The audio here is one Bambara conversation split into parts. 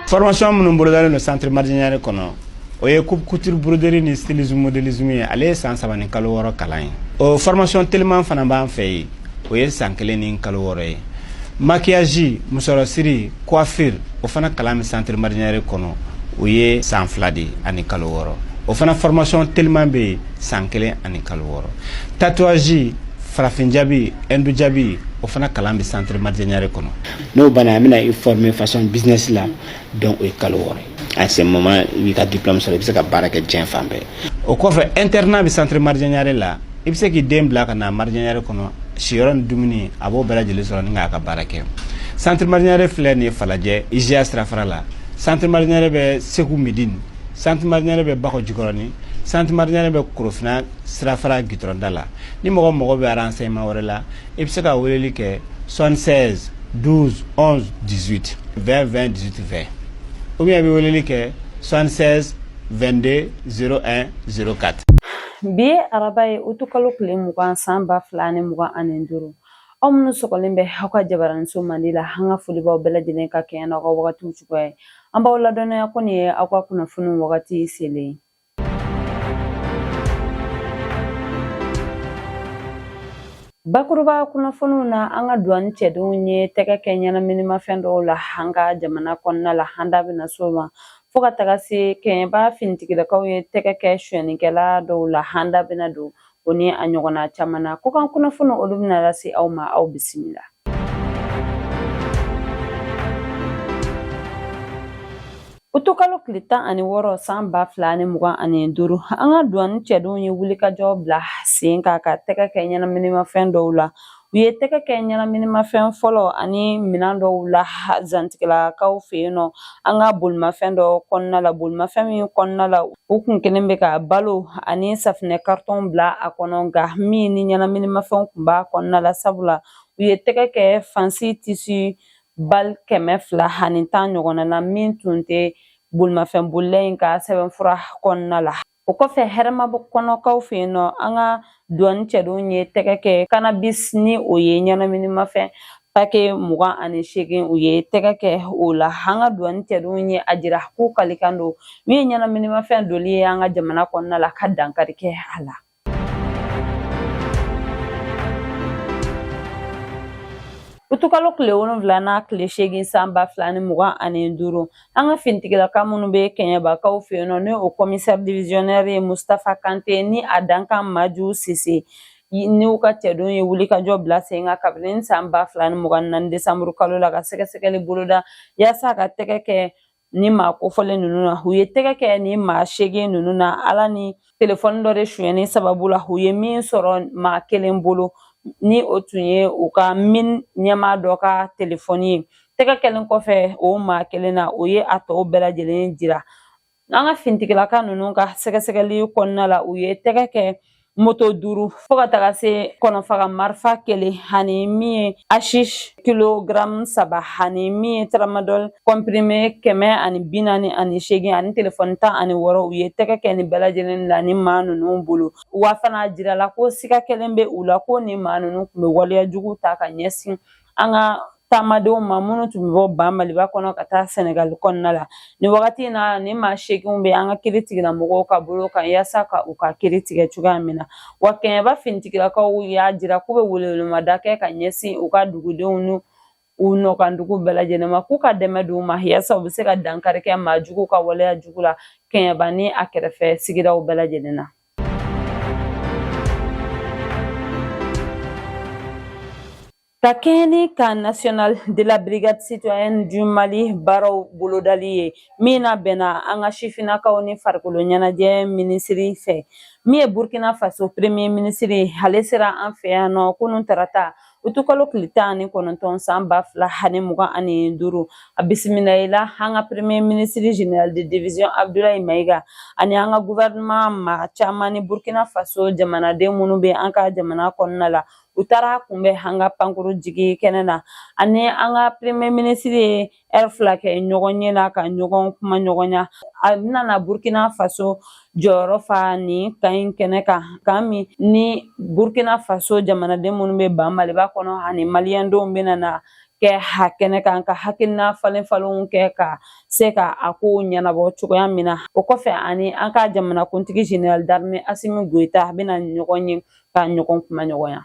Formation minnu bolodalen no centre Mardianière kɔnɔ o ye coupe couture broderie ni stylisme modélisme ye ale ye san 3 ni kalo 6 kalan ye o formation tellement fana b'an fɛ ye o ye san 1 ni kalo 6 ye maquillage musorosiri coiffure o fana kalan mi centre Mardianière kɔnɔ o ye san 2 de ani kalo 6 o fana formation tellement be san 1 ani kalo 6 tatouage farafin jabi endu jabi o fana kalan bi centre Mardianière kɔnɔ no bana amina i former façon business la donc o kalo 6 à ce moment i ka diplôme sɔrɔ i bɛ se ka baara kɛ diɲɛ fan bɛɛ o kɔfɛ internat bi centre Mardianière la i bɛ se k'i den bila ka na Mardianière kɔnɔ siyɔrɔ ni dumuni a b'o bɛɛ lajɛlen sɔrɔ ni k'a ka baara kɛ centre Mardianière filɛ nin ye Falajɛ IGA sirafara la centre Mardianière bɛ Segu Midine centre Mardianière bɛ Bakɔ Jikɔrɔni centre Mardianière bɛ Korofina sirafara gitɔrɔnda la ni mɔgɔ bɛ renseignement wɛrɛ la i bɛ se ka weleli kɛ 76 12 11 18 20 20 18 20 ou bien i bɛ weleli kɛ 76 22 01 04 bi araba ye utukalo kile 20 san 2025 aw minnu sɔgɔlen bɛ aw ka jabaranso mandi la an ka foli b'aw bɛɛ lajɛlen ka kɛɲɛ n'aw ka wagatiw cogoya ye an b'aw ladɔnnaya ko nin ye aw ka kunnafoni wagati selen bakuruba kunnafoniw na an ka duwani cɛdenw ye tɛgɛ kɛ ɲɛnaminimafɛn dɔw la an ka jamana kɔnɔna la an da bɛna so ma fo ka taga se kɛɲɛba finitigilakaw ye tɛgɛ kɛ suyɛnikɛla dɔw la an da bɛna don o ni a ɲɔgɔnna caman na ko kan kunnafoni olu bɛna lase aw ma aw bisimila utukalo tile 16 san 2025 an ka duwani cɛdenw ye wulikajɔ bila sen kan ka tɛgɛ kɛ ɲɛnaminimafɛn dɔw la u ye tɛgɛ kɛ ɲɛnaminimafɛn fɔlɔ ani minan dɔw la zantigilakaw fɛ yen nɔ an ka bolimafɛn dɔ kɔnɔna la bolimafɛn min kɔnɔna la u kun kelen bɛ ka balo ani safinɛ kartɔn bila a kɔnɔ nka min ni ɲɛnaminimafɛn kun b'a kɔnɔna la sabula u ye tɛgɛ kɛ fansi tisi bal 200 ani 10 ɲɔgɔnna na min tun tɛ bolimafɛn bolila in ka sɛbɛnfura kɔnɔna la o kɔfɛ hɛrɛmabɔ kɔnɔkaw fɛ yen nɔ an ka duwani cɛdenw ye tɛgɛ kɛ cannabis ni o ye ɲɛnaminimafɛn pake 28 u ye tɛgɛ kɛ o la an ka duwani cɛdenw ye a jira k'u kalikan don min ye ɲɛnaminimafɛn doli ye an ka jamana kɔnɔna la ka dankari kɛ a la utukalo tile 7 na tile 8 san 2025 an ka finitigilaka minnu bɛ kɛɲɛbakaw fɛ yen nɔ ni o commissaire divisionnaire ye Mustafa Kante ni a dankan Maju Sise n'u ka cɛdenw ye wulikajɔ bila sen kan kabini san 2024 desanburu kalo la ka sɛgɛsɛgɛli boloda yaasa ka tɛgɛ kɛ ni maa kofɔlen ninnu na u ye tɛgɛ kɛ ni maa 8 ninnu na ala ni telefɔni dɔ de suyɛnni sababu la u ye min sɔrɔ maa kelen bolo ni o tun ye u ka min ɲɛma dɔ ka telefɔni ye tɛgɛ kɛlen kɔfɛ o maa kelen na o ye a tɔw bɛɛ lajɛlen jira an ka finitigilaka ninnu ka sɛgɛsɛgɛli kɔnɔna la u ye tɛgɛ kɛ moto 5 fo ka taga se kɔnɔfaga marifa 1 ani min ye hashish kilogramme 3 ani min ye tramadol comprimé 148 ani telefɔni 16 u ye tɛgɛ kɛ ni bɛɛ lajɛlen la ni maa ninnu bolo wa fana jirala ko siga kelen bɛ u la ko ni maa ninnu tun bɛ waleya jugu ta ka ɲɛsin an ka taamadenw ma minnu tun bɛ bɔ ban Maliba kɔnɔ ka taa Senegal kɔnɔna la ni wagati in na ni maa 8 bɛ an ka kiiritigɛlamɔgɔw ka bolo kan yaasa ka u ka kiiri tigɛ cogoya min na wa kɛɲɛba finitigilakaw y'a jira k'u bɛ welewelemada kɛ ka ɲɛsin u ka dugudenw n'u nɔkandugu bɛɛ lajɛlen ma k'u ka dɛmɛ d'u ma yaasa u bɛ se ka dankari kɛ maa jugu ka waleya jugu la kɛɲɛba ni a kɛrɛfɛ sigidaw bɛɛ lajɛlen na ka kɛɲɛ ni camp national de la brigade citoyenne du Mali baaraw bolodali ye min na bɛnna an ka sifinnakaw ni farikolo ɲɛnajɛ minisiri fɛ min ye Burkina Faso premier ministre ale sera an fɛ yan nɔ kunun tarata utukalo tile 19 san 2025 a bisimilayila an ka premier ministre général de division Abdoulaye Mayiga ani an ka gouvernement maa caman ni Burkina Faso jamanaden minnu bɛ an ka jamana kɔnɔna la u taara kunbɛ an ka pankuru jigi kɛnɛ na ani an ka premier ministre ye fila kɛ ɲɔgɔn ye na ka ɲɔgɔn kuma ɲɔgɔnya a bɛna Burkina Faso jɔyɔrɔ fa nin kan in kɛnɛ kan min ni Burkina Faso jamanaden minnu bɛ ban Maliba kɔnɔ ani maliyɛndenw bɛna na kɛ kɛnɛ kan ka hakilina falen falenw kɛ ka se ka a ko ɲɛnabɔ cogoya min na o kɔfɛ ani an ka jamanakuntigi général d'armée Assimi Goïta bɛna ɲɔgɔn ye ka ɲɔgɔn kuma ɲɔgɔnya.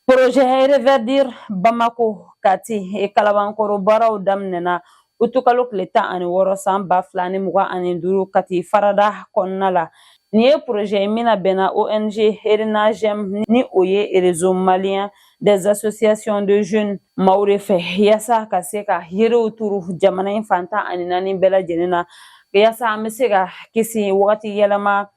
Projet Reverdir Bamako Kati Kalabankɔrɔ baaraw daminɛna utukalo tile 16 san 2025 Kati farada kɔnɔna la. Nin ye projet min bɛnna ONG Herinagem ni o ye réseau malien des associations de jeunes maaw de fɛ yaasa ka se ka yiriw turu jamana in fantan ani 4 bɛɛ lajɛlen na yaasa an bɛ se ka kisi wagati yɛlɛma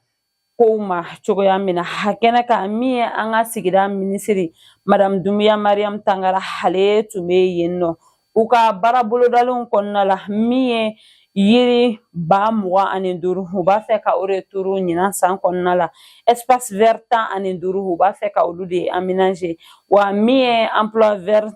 kow ma cogoya min na kɛnɛ kan min ye an ka sigida minisiri Madame Doumbouya Mariam Tangara ale tun bɛ yen nɔ u ka baara bolodalenw kɔnɔna la min ye yiri 25 u b'a fɛ ka o de turu ɲinan san kɔnɔna la espace vert 15 u b'a fɛ ka olu de aménager wa min ye emploi vert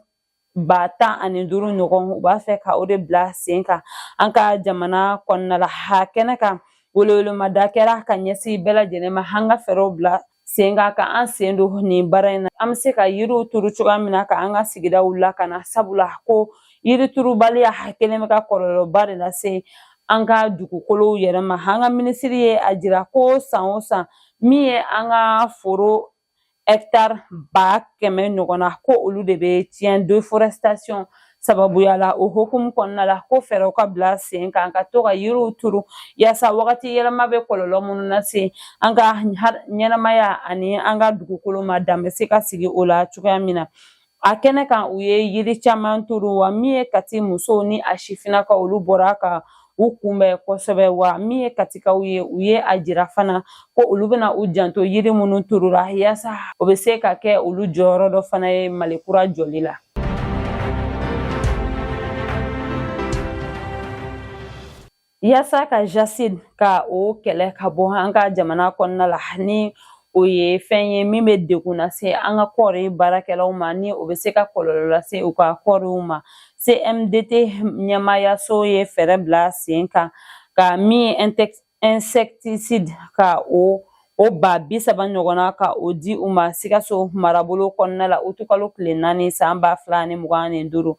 15,000 ɲɔgɔn u b'a fɛ ka o de bila sen kan an ka jamana kɔnɔna la kɛnɛ kan welewelemada kɛra ka ɲɛsin bɛɛ lajɛlen ma an ka fɛɛrɛw bila sen kan ka an sen don nin baara in na an bɛ se ka yiriw turu cogoya min na ka an ka sigidaw lakana sabula ko yiri turubaliya kelen bɛ ka kɔlɔlɔba de lase an ka dugukolow yɛrɛ ma an ka minisiri ye a jira ko san o san min ye an ka foro hectare 100,000 ɲɔgɔn na ko olu de bɛ tiɲɛ deforestation sababuya la o hukumu kɔnɔna la ko fɛɛrɛw ka bila sen kan ka to ka yiriw turu yaasa wagati yɛlɛma bɛ kɔlɔlɔ minnu lase an ka ɲɛnamaya ani an ka dugukolo ma dan bɛ se ka sigi o la cogoya min na a kɛnɛ kan u ye yiri caman turu wa min ye Kati musow ni a sifinnakaw olu bɔra ka u kunbɛn kosɛbɛ wa min ye Katikaw ye u ye a jira fana ko olu bɛna u janto yiri minnu turura yaasa o bɛ se ka kɛ olu jɔyɔrɔ dɔ fana ye Malikura jɔli la. Yaasa ka JACID ka o kɛlɛ ka bɔ an ka jamana kɔnɔna la ni o ye fɛn ye min bɛ degun lase an ka kɔɔri baarakɛlaw ma ni o bɛ se ka kɔlɔlɔ lase u ka kɔɔriw ma CMDT ɲɛmaayaso ye fɛɛrɛ bila sen kan ka min insecticide ka o 30,000 ɲɔgɔnna ka o di u ma Sikaso marabolo kɔnɔna la utukalo tile 4 san 2025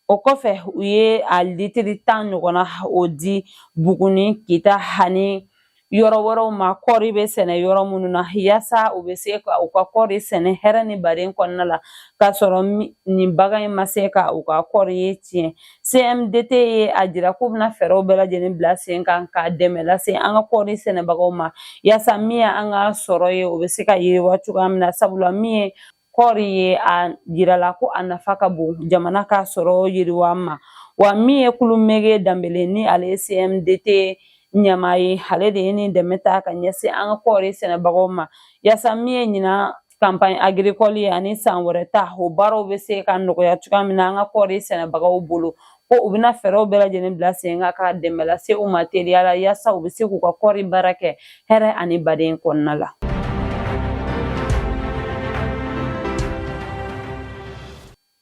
o kɔfɛ u ye a litiri 10 ɲɔgɔnna o di Buguni Kita ani yɔrɔ wɛrɛw ma kɔɔri bɛ sɛnɛ yɔrɔ minnu na yaasa u bɛ se ka u ka kɔɔri sɛnɛ hɛrɛ ni baden kɔnɔna la k'a sɔrɔ nin bagan in ma se ka u ka kɔɔri ye tiɲɛ CMDT ye a jira k'u bɛna fɛɛrɛw bɛɛ lajɛlen bila sen kan ka dɛmɛ lase an ka kɔɔri sɛnɛbagaw ma yaasa min ye an ka sɔrɔ ye o bɛ se ka yiriwa cogoya min na sabula min ye kɔɔri ye a jirala ko a nafa ka bon jamana ka sɔrɔ yiriwa ma wa min ye Kulumege Danbele ni ale ye CMDT ɲɛmaa ye ale de ye nin dɛmɛ ta ka ɲɛsin an ka kɔɔri sɛnɛbagaw ma yaasa min ye ɲina campagne agricole ye ani san wɛrɛ ta o baaraw bɛ se ka nɔgɔya cogoya min na an ka kɔɔri sɛnɛbagaw bolo ko u bɛna fɛɛrɛw bɛɛ lajɛlen bila sen kan ka dɛmɛ lase u ma teliya la yaasa u bɛ se k'u ka kɔɔri baara kɛ hɛrɛ ani baden kɔnɔna la.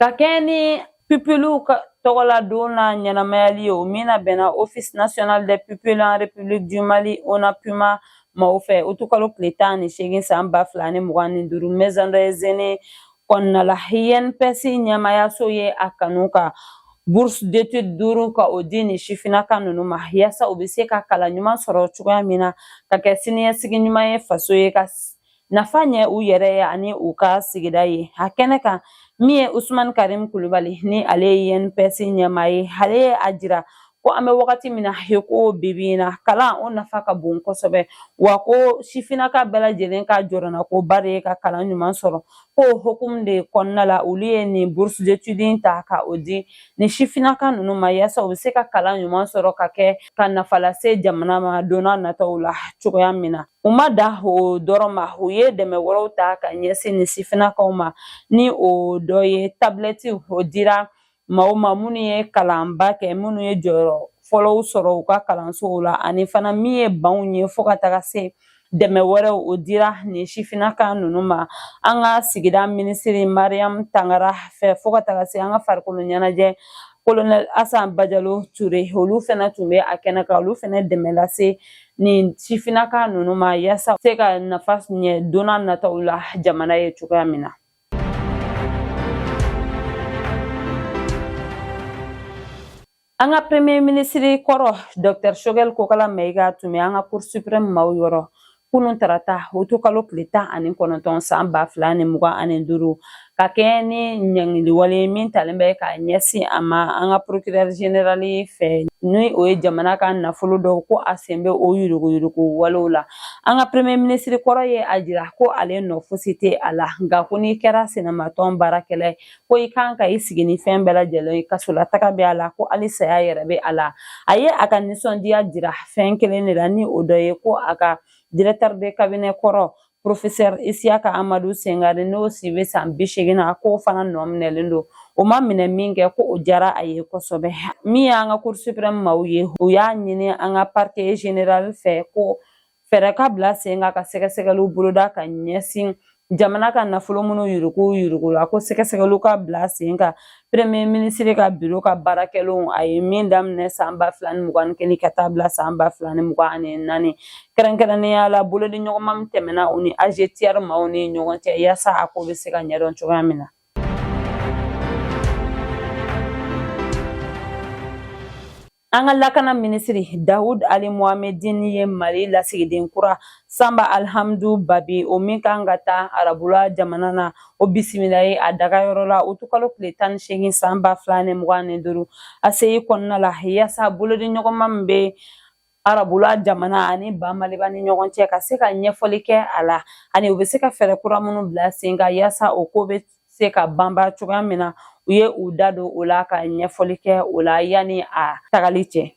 Ka kɛɲɛ ni pupiliw ka tɔgɔladon na ɲɛnamayali ye o min bɛnna Office national des pupilles en République du Mali ONAPUMA maaw fɛ utukalo tile 18 san 2025 maison des aînés kɔnɔna la INPS ɲɛmaayaso ye a kanu ka bourse d'études 5 ka o di ni sifinnaka ninnu ma yaasa u bɛ se ka kalan ɲuman sɔrɔ cogoya min na ka kɛ siniɲɛsigi ɲuman ye faso ye ka nafa ɲɛ u yɛrɛ ye ani u ka sigida ye a kɛnɛ kan min ye Usumani Karim Kulibali ni ale ye INPS ɲɛmaa ye ale ye a jira ko an bɛ wagati min na ko bibi in na kalan o nafa ka bon kosɛbɛ wa ko sifinnaka bɛɛ lajɛlen ka jɔrɔna ko ba de ye ka kalan ɲuman sɔrɔ ko hukumu de kɔnɔna la olu ye nin bourse d'études ta ka o di ni sifinnaka ninnu ma yaasa u bɛ se ka kalan ɲuman sɔrɔ ka kɛ ka nafa lase jamana ma don n'a nataw la cogoya min na u ma dan o dɔrɔn ma u ye dɛmɛ wɛrɛw ta ka ɲɛsin ni sifinnakaw ma ni o dɔ ye tablette o dira maaw ma minnu ye kalanba kɛ minnu ye jɔyɔrɔ fɔlɔw sɔrɔ u ka kalansow la ani fana min ye banw ye fo ka taga se dɛmɛ wɛrɛw o dira nin sifinnaka ninnu ma. An ka sigida minisiri Mariam Tangara fɛ fo ka taga se an ka farikolo ɲɛnajɛ Colonel Hassan Bajalo Ture olu fɛnɛ tun bɛ a kɛnɛ kan, olu fɛnɛ dɛmɛ lase nin sifinnaka ninnu ma yaasa se ka nafa ɲɛ don n'a nataw la jamana ye cogoya min na. An ka premier ministre kɔrɔ Dr Choguel Kokala Mayiga tun bɛ an ka Cour suprême maaw yɔrɔ kunun tarata Otukalo tile 19 san 2025 ka kɛɲɛ ni ɲangiliwale min talen bɛ ka ɲɛsin a ma an ka procureur général fɛ ni o ye jamana ka nafolo dɔw ko a sen bɛ o yuruguyurugu walew la. An ka premier ministre kɔrɔ ye a jira ko ale nɔ fosi tɛ a la, nka ko n'i kɛra senamatɔn baarakɛla ko i kan ka i sigi ni fɛn bɛɛ lajɛlen kasolataga bɛ a la, ko hali saya yɛrɛ bɛ a la. A ye a ka nisɔndiya jira fɛn kelen de la ni o dɔ ye ko a ka directeur de cabinet kɔrɔ professeur Isiaka Amadu Sengare n'o si bɛ san 80 na k'o fana nɔ minɛlen don. O ma minɛ min kɛ ko o diyara a ye kosɛbɛ. Min y'an ka Cour suprême maaw ye u y'a ɲini an ka parquet général fɛ ko fɛɛrɛ ka bila sen kan ka sɛgɛsɛgɛliw boloda ka ɲɛsin jamana ka nafolo minnu yurugu la ko sɛgɛsɛgɛliw ka bila sen kan. Premier ministre ka bureau ka baarakɛlenw a ye min daminɛ san 2021 ka taa bila san 2024 kɛrɛnkɛrɛnnenya la bolodi ɲɔgɔnma min tɛmɛna u ni AGTR maaw ni ɲɔgɔn cɛ yaasa a ko bɛ se ka ɲɛdɔn cogoya min na. An ka lakana minisiri Dawud Ali Mohamedine ye Mali lasigiden kura Samba Alhamdu Babi o min kan ka taa Arabula jamana na o bisimila ye a dagayɔrɔ la Otukalo tile 18 san 2025 a seyi kɔnɔna la yaasa bolodi ɲɔgɔnma min bɛ Arabula jamana ani Bamaliba ni ɲɔgɔn cɛ ka se ka ɲɛfɔli kɛ a la ani u bɛ se ka fɛɛrɛ kura minnu bila sen kan yaasa o ko bɛ se ka banba cogoya min na u ye u da don o la ka ɲɛfɔli kɛ o la yanni a tagali cɛ.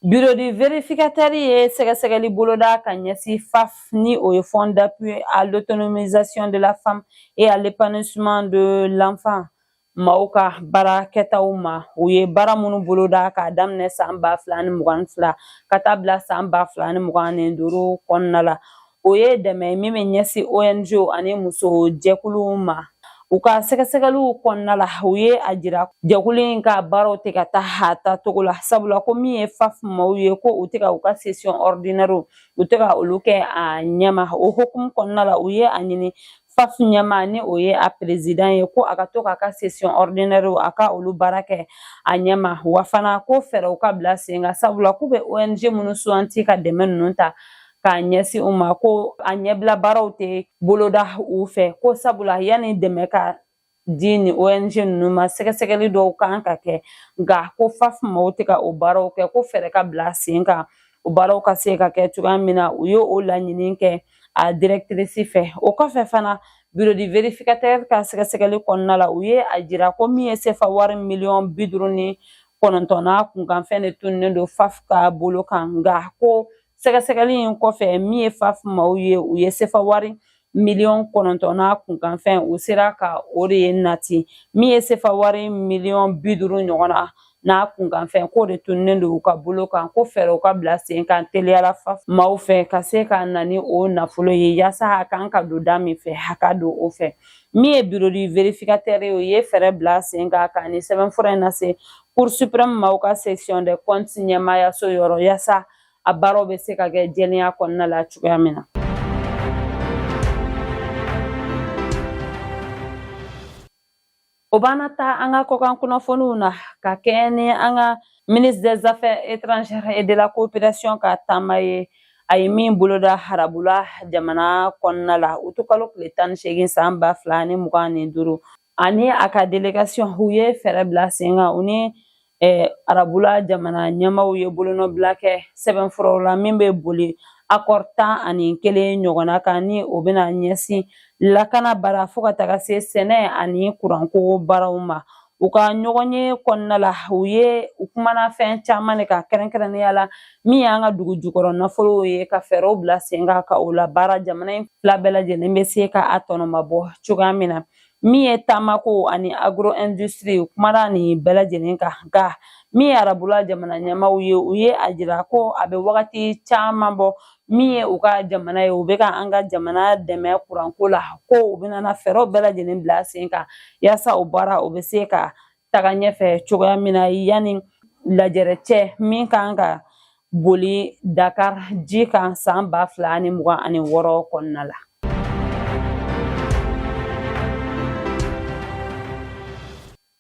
Bureau du vérificateur ye sɛgɛsɛgɛli boloda ka ɲɛsin FAF ni o ye Fonds d'appui à l'autonomisation de la femme et à l'épanouissement de l'enfant maaw ka baarakɛtaw ma. U ye baara minnu boloda k'a daminɛ san 2022 ka taa bila san 2025 kɔnɔna la. O ye dɛmɛ min bɛ ɲɛsin ONG ani muso jɛkuluw ma. U ka sɛgɛsɛgɛliw kɔnɔna la u ye a jira jɛkulu in ka baaraw tɛ ka taa a taacogo la sabula ko min ye FAF maaw ye ko u tɛ ka u ka session ordinaire u tɛ ka olu kɛ a ɲɛma. O hukumu kɔnɔna la u ye a ɲini FAF ɲɛma ni o ye a président ye ko a ka to k'a ka session ordinaire a ka olu baara kɛ a ɲɛma wa fana ko fɛɛrɛw ka bila sen kan sabula k'u bɛ ONG minnu suganti ka dɛmɛ ninnu ta k'a ɲɛsin u ma ko a ɲɛbila baaraw tɛ boloda u fɛ ko sabula yanni dɛmɛ ka di ni ONG ninnu ma sɛgɛsɛgɛli dɔw kan ka kɛ nka ko FAF maaw tɛ ka o baaraw kɛ ko fɛɛrɛ ka bila sen kan o baaraw ka se ka kɛ cogoya min na u ye o laɲini kɛ a directrice fɛ. O kɔfɛ fana bureau du vérificateur ka sɛgɛsɛgɛli kɔnɔna la u ye a jira ko min ye CFA wari miliyɔn 59 n'a kunkanfɛn de tununnen don FAF ka bolo kan nka ko sɛgɛsɛgɛli in kɔfɛ min ye FAF maaw ye u ye CFA wari miliyɔn 9 n'a kunkanfɛn u sera ka o de ye nati min ye CFA wari miliyɔn 50 ɲɔgɔn na n'a kunkanfɛn k'o de tununnen don u ka bolo kan ko fɛɛrɛw ka bila sen kan teliyala FAF maaw fɛ ka se ka na ni o nafolo ye yaasa a kan ka don da min fɛ a ka don o fɛ. Min ye bureau du vérificateur ye o ye fɛɛrɛ bila sen kan ka ni sɛbɛnfura in lase Cour suprême maaw ka section de comptes ɲɛmaayaso yɔrɔ yaasa a baaraw bɛ se ka kɛ jɛlenya kɔnɔna la cogoya min na. O b'an ta an ka kɔkan kunnafoniw na ka kɛɲɛ ni an ka ministre des affaires étrangères et de la coopération ka taama ye a ye min boloda Arabula jamana kɔnɔna la Otukalo tile 18 san 2025 ani a ka délégation u ye fɛɛrɛ bila sen kan u ni Arabula jamana ɲɛmaaw ye bolonɔbila kɛ sɛbɛnfuraw la min bɛ boli accord 11 ɲɔgɔnna kan ni o bɛna ɲɛsin lakana baara fo ka taga se sɛnɛ ani kuranko baaraw ma. U ka ɲɔgɔn ye kɔnɔna la u kumana fɛn caman de kan kɛrɛnkɛrɛnnenya la min y'an ka dugu jukɔrɔ nafolow ye ka fɛɛrɛw bila sen kan ka o la baara jamana in fila bɛɛ lajɛlen bɛ se ka a tɔnɔmabɔ cogoya min na. Min ye taamako ani agro industrie u kumana nin bɛɛ lajɛlen kan nka min ye arabula jamana ɲɛmaaw ye u ye a jira ko a bɛ wagati caman bɔ min ye u ka jamana ye u bɛ ka an ka jamana dɛmɛ kuranko la ko u bɛna fɛɛrɛw bɛɛ lajɛlen bila sen kan yaasa o baara o bɛ se ka taga ɲɛfɛ cogoya min na yanni lajɛrɛ cɛ min kan ka boli Dakar ji kan san 2026 kɔnɔna la.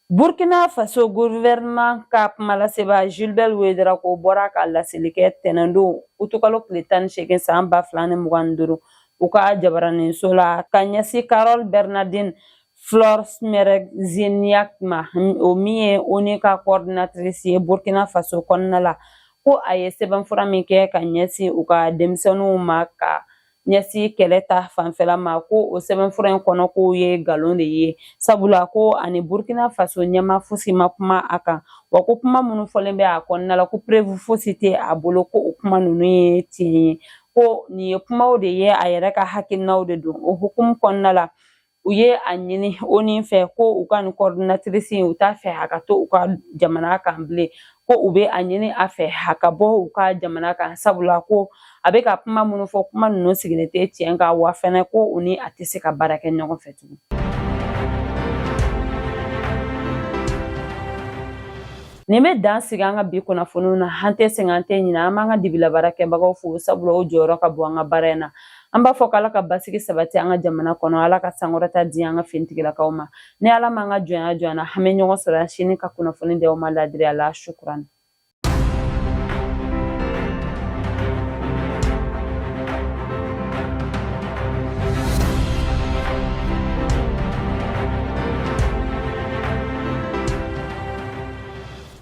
Burkina Faso gouvernement ka kumalaseba Gilbert Wedera ko bɔra ka laseli kɛ tɛnɛndon utukalo tile 18 san 2025 u ka jabaraninso la ka ɲɛsi Carole Bernardine Flores-Mergeziniak ma o min ye ONU ka coordinatrice ye Burkina Faso kɔnɔna la ko a ye sɛbɛnfura min kɛ ka ɲɛsi u ka denmisɛnninw ma ka ɲɛsi kɛlɛ ta fanfɛla ma ko o sɛbɛnfura in kɔnɔ k'o ye galon de ye sabula ko ani Burkina Faso ɲɛma fosi ma kuma a kan wa ko kuma minnu fɔlen bɛ a kɔnɔna la ko preuve fosi tɛ a bolo ko o kuma ninnu ye tiɲɛ ye ko nin ye kumaw de ye a yɛrɛ ka hakilinaw de don o hukumu kɔnɔna la u ye a ɲini ONU fɛ ko u ka nin coordinatrice u t'a fɛ a ka to u ka jamana kan bilen ko u bɛ a ɲini a fɛ a ka bɔ u ka jamana kan sabula ko a bɛ ka kuma minnu fɔ kuma ninnu sigilen tɛ tiɲɛ kan wa fɛnɛ ko u ni a tɛ se ka baara kɛ ɲɔgɔn fɛ tugun. Nin bɛ dan sigi an ka bi kunnafoniw na an tɛ sɛgɛn an tɛ ɲinɛ an b'an ka dibila baarakɛbagaw fo sabula o jɔyɔrɔ ka bon an ka baara in na an b'a fɔ k'Ala ka basigi sabati an ka jamana kɔnɔ Ala ka sankɔrɔta di an ka finitigilakaw ma ni Ala m'an ka jɔnya jɔnya na an bɛ ɲɔgɔn sɔrɔ yan sini ka kunnafoni di aw ma ladiriya la shukran.